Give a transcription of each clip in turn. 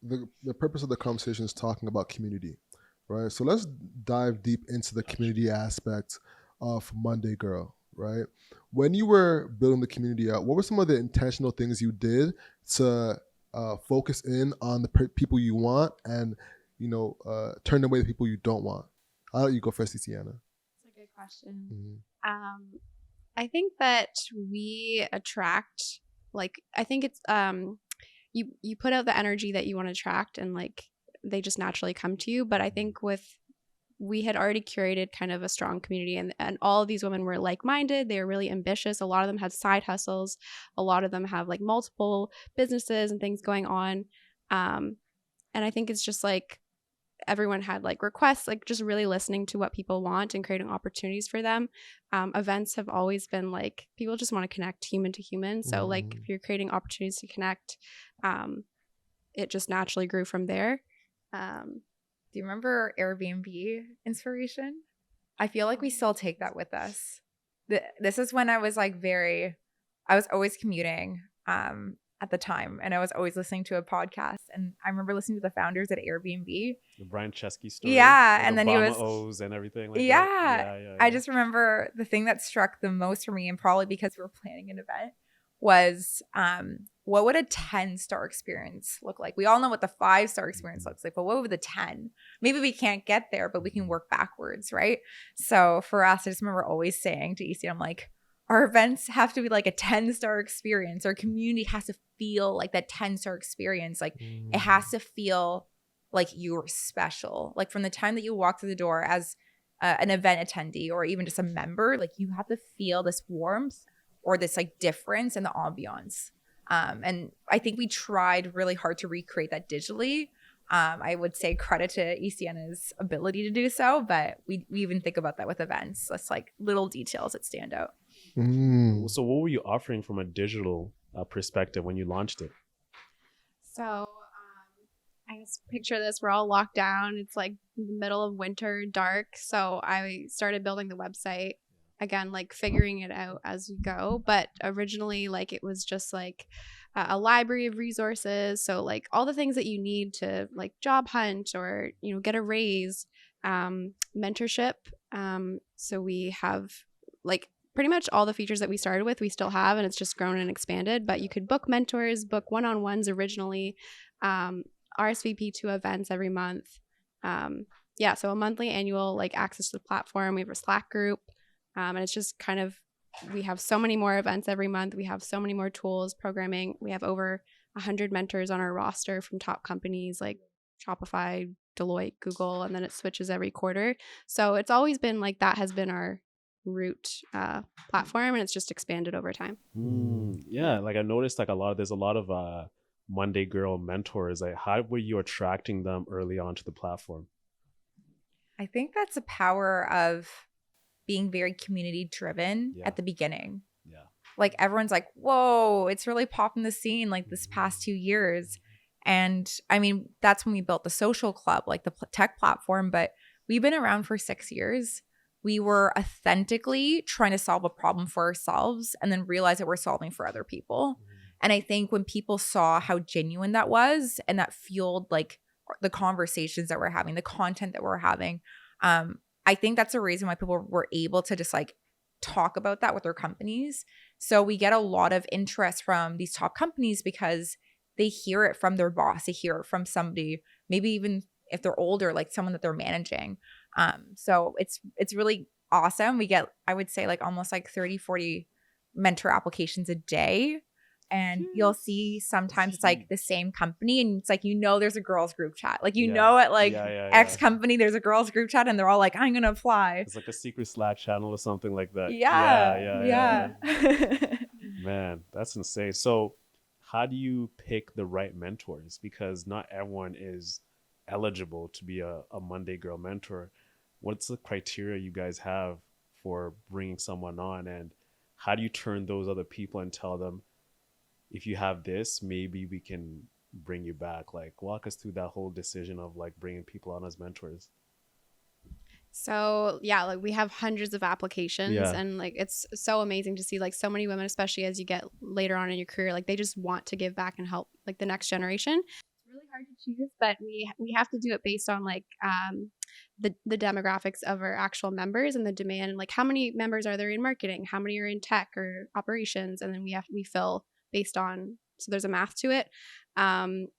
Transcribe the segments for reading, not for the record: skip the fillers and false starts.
the purpose of the conversation is talking about community, right? So let's dive deep into the community aspect of Monday Girl, right? When you were building the community out, what were some of the intentional things you did to focus in on the people you want and turn away the people you don't want? I'll let you go first, Istiana. That's a good question. Mm-hmm. I think that we attract, I think it's you put out the energy that you want to attract, and they just naturally come to you. But I think we had already curated kind of a strong community, and all of these women were like-minded. They were really ambitious. A lot of them had side hustles. A lot of them have multiple businesses and things going on. And I think it's just everyone had requests, just really listening to what people want and creating opportunities for them. Events have always been people just want to connect human to human. So if you're creating opportunities to connect, it just naturally grew from there. Do you remember Airbnb inspiration? I feel like we still take that with us. This is when I was I was always commuting at the time, and I was always listening to a podcast. And I remember listening to the founders at Airbnb. The Brian Chesky story. Yeah, and then Obama he was O's and everything that. Yeah. I just remember the thing that struck the most for me, and probably because we were planning an event, was what would a 10-star experience look like? We all know what the 5-star experience looks like, but what would the 10? Maybe we can't get there, but we can work backwards, right? So for us, I just remember always saying to EC, I'm like, our events have to be a 10-star experience. Our community has to feel like that 10-star experience. It has to feel like you're special. From the time that you walk through the door as an event attendee or even just a member, you have to feel this warmth or this difference in the ambiance. And I think we tried really hard to recreate that digitally. I would say credit to Istiana's ability to do so, but we even think about that with events. That's little details that stand out. So what were you offering from a digital perspective when you launched it? So I just picture this. We're all locked down. It's the middle of winter, dark. So I started building the website again, figuring it out as you go. But originally, it was just a library of resources. So all the things that you need to job hunt or, get a raise, mentorship. So we have pretty much all the features that we started with, we still have, and it's just grown and expanded. But you could book mentors, book one-on-ones originally, RSVP to events every month. So a monthly annual access to the platform. We have a Slack group, and it's just kind of, we have so many more events every month. We have so many more tools, programming. We have over 100 mentors on our roster from top companies like Shopify, Deloitte, Google, and then it switches every quarter. So it's always been that has been our root platform, and it's just expanded over time. Yeah, I noticed there's a lot of Monday Girl mentors. How were you attracting them early on to the platform? I think that's the power of being very community driven at the beginning. Yeah, everyone's whoa, it's really popping the scene this past 2 years. And I mean, that's when we built the social club, the tech platform, but we've been around for 6 years. We were authentically trying to solve a problem for ourselves and then realize that we're solving for other people. And I think when people saw how genuine that was, and that fueled the conversations that we're having, the content that we're having, I think that's the reason why people were able to just talk about that with their companies. So we get a lot of interest from these top companies because they hear it from their boss, they hear it from somebody, maybe even if they're older, someone that they're managing. So it's really awesome. We get, I would say almost 30, 40 mentor applications a day. And you'll see sometimes it's the same company, and it's there's a girls group chat. At X company, there's a girls group chat, and they're all I'm going to apply. It's a secret Slack channel or something like that. Yeah. Man, that's insane. So how do you pick the right mentors? Because not everyone is eligible to be a Monday Girl mentor. What's the criteria you guys have for bringing someone on, and how do you turn those other people and tell them, if you have this, maybe we can bring you back? Walk us through that whole decision of bringing people on as mentors. So yeah, we have hundreds of applications, and it's so amazing to see so many women, especially as you get later on in your career, they just want to give back and help the next generation. It's really hard hard to choose, but we have to do it based on like the demographics of our actual members and the demand, and like how many members are there in marketing, how many are in tech or operations, and then we fill based on, so there's a math to it.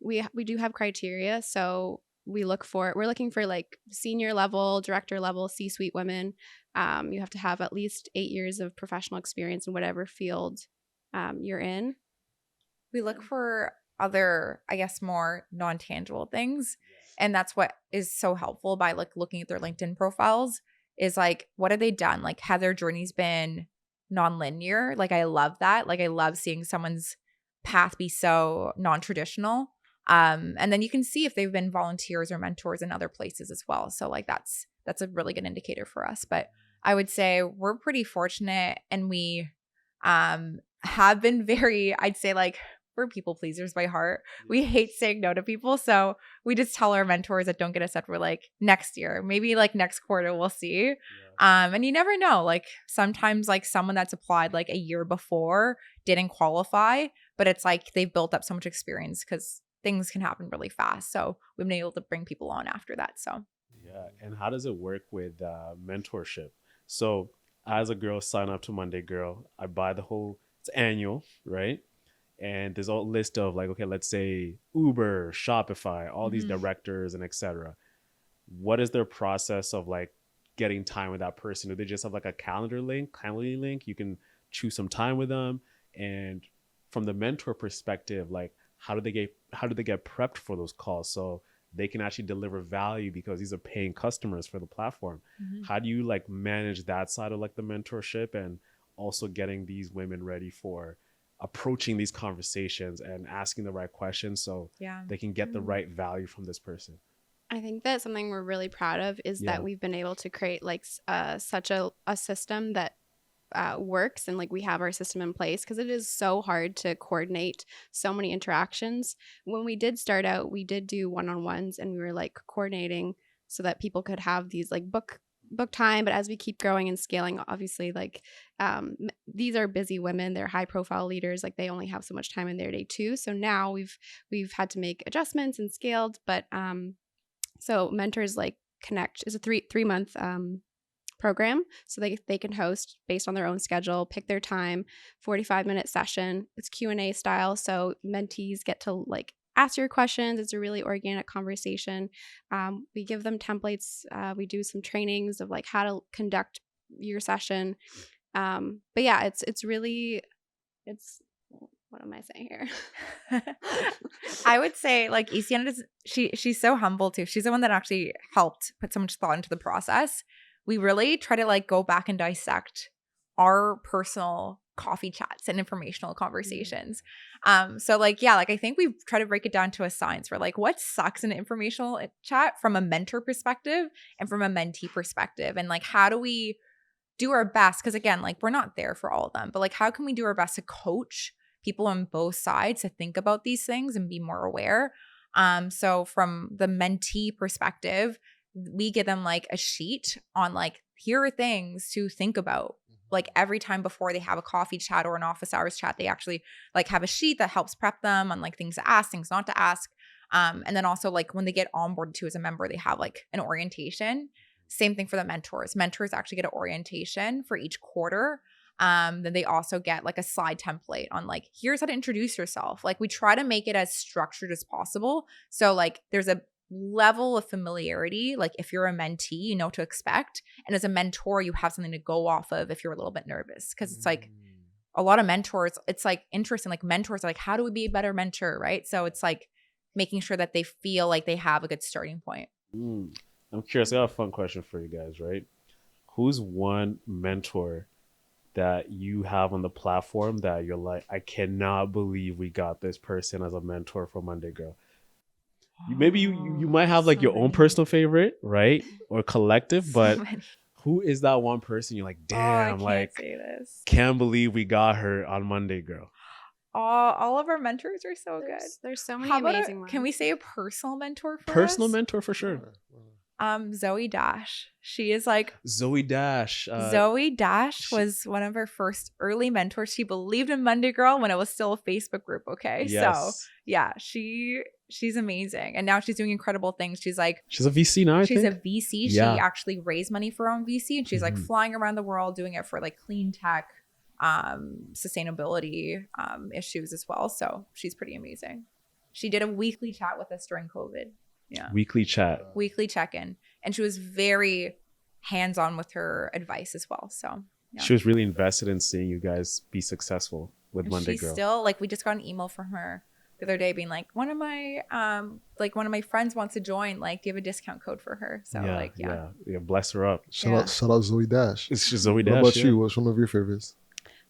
We do have criteria, so we're looking for like senior level, director level, C-suite women. You have to have at least 8 years of professional experience in whatever field you're in. We look for other, I guess, more non-tangible things. And that's what is so helpful by like looking at their LinkedIn profiles is like, what have they done? Like, have their journeys been non-linear? Like, I love that. Like, I love seeing someone's path be so non-traditional. And then you can see if they've been volunteers or mentors in other places as well. So like, that's a really good indicator for us. But I would say we're pretty fortunate, and we have been very, I'd say like, we're people pleasers by heart. We hate saying no to people. So we just tell our mentors that don't get us up. We're like, next year, maybe like next quarter, we'll see. And you never know. Like sometimes like someone that's applied like a year before didn't qualify, but it's like they've built up so much experience because things can happen really fast. So we've been able to bring people on after that. So yeah. And how does it work with mentorship? So as a girl, sign up to Monday Girl. I buy it's annual, right? And there's a list of like, okay, let's say Uber, Shopify, all these directors and etc. What is their process of like getting time with that person? Do they just have like a calendar link? You can choose some time with them. And from the mentor perspective, like how do they get prepped for those calls so they can actually deliver value, because these are paying customers for the platform? How do you like manage that side of like the mentorship and also getting these women ready for approaching these conversations and asking the right questions so they can get the right value from this person? I think that something we're really proud of is that we've been able to create like such a system that works, and like we have our system in place, because it is so hard to coordinate so many interactions. When we did start out, we did do one-on-ones, and we were like coordinating so that people could have these like book time. But as we keep growing and scaling, obviously like these are busy women, they're high profile leaders, like they only have so much time in their day too. So now we've had to make adjustments and scaled. But so Mentors like Connect is a three month program, so they can host based on their own schedule, pick their time, 45-minute session. It's Q&A style, so mentees get to like ask your questions. It's a really organic conversation. We give them templates. We do some trainings of like how to conduct your session. But yeah, it's what am I saying here? I would say like Istiana she's so humble too. She's the one that actually helped put so much thought into the process. We really try to like go back and dissect our personal coffee chats and informational conversations. So like, yeah, like I think we try to break it down to a science where like what sucks in an informational chat from a mentor perspective and from a mentee perspective. And like, how do we do our best? Because again, like we're not there for all of them, but like how can we do our best to coach people on both sides to think about these things and be more aware? So from the mentee perspective, we give them like a sheet on like, here are things to think about. Like every time before they have a coffee chat or an office hours chat, they actually like have a sheet that helps prep them on like things to ask, things not to ask. And then also like when they get onboarded too as a member, they have like an orientation. Same thing for the mentors. Mentors actually get an orientation for each quarter. Then they also get like a slide template on like, here's how to introduce yourself. Like we try to make it as structured as possible. So like there's a level of familiarity. Like if you're a mentee, you know what to expect. And as a mentor, you have something to go off of if you're a little bit nervous. Because it's like a lot of mentors, it's like interesting. Like mentors are like, how do we be a better mentor? Right. So it's like making sure that they feel like they have a good starting point. I'm curious. I got a fun question for you guys, right? Who's one mentor that you have on the platform that you're like, I cannot believe we got this person as a mentor for Monday Girl? Maybe you might have like your own personal favorite, right? Or collective, but who is that one person you're like, damn, like say this. Can't believe we got her on Monday Girl? All of our mentors are so good. There's so many How about amazing ones. Can we say a personal mentor for Personal us? mentor for sure. Zoe Dash. She is like Zoe Dash. Zoe Dash was one of her first early mentors. She believed in Monday Girl when it was still a Facebook group. Okay, yes. so yeah, she's amazing, and now she's doing incredible things. She's like She's a VC now. she's I think. a VC. Yeah. She actually raised money for her own VC, and she's like flying around the world doing it for like clean tech, sustainability issues as well. So she's pretty amazing. She did a weekly chat with us during COVID. Yeah. Weekly chat. Weekly check-in. And she was very hands-on with her advice as well. So yeah. She was really invested in seeing you guys be successful with And Monday she's Girl. still like, we just got an email from her the other day being like, one of my friends wants to join, like, do you have a discount code for her? So yeah, bless her up. Shout out Zoe Dash. It's just Zoe Dash. What about you? What's one of your favorites?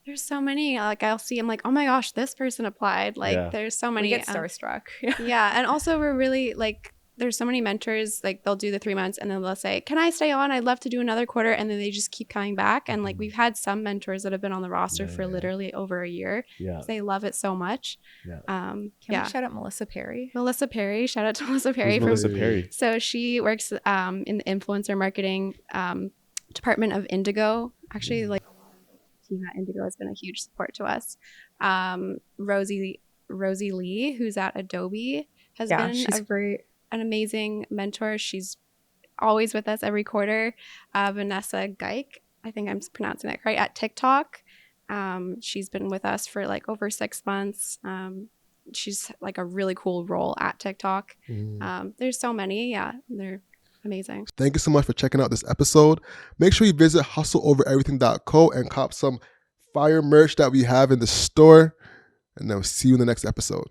There's so many. Like I'll see, I'm like, oh my gosh, this person applied. Like Yeah. there's so we many. get starstruck. Yeah, and also we're really like, there's so many mentors. Like they'll do the 3 months and then they'll say, "Can I stay on? I'd love to do another quarter," and then they just keep coming back. And like we've had some mentors that have been on the roster for literally over a year. Yeah. They love it so much. Yeah. Can we shout out Melissa Perry? Melissa Perry. Shout out to Melissa Perry. Who's Melissa Perry? So she works in the influencer marketing department of Indigo. Actually, like team at Indigo has been a huge support to us. Rosie Lee, who's at Adobe, has been she's great. An amazing mentor. She's always with us every quarter. Vanessa Geik, I think I'm pronouncing that right, at TikTok. She's been with us for like over 6 months. She's like a really cool role at TikTok. There's so many. Yeah, they're amazing. Thank you so much for checking out this episode. Make sure you visit hustleovereverything.co and cop some fire merch that we have in the store. And then we'll see you in the next episode.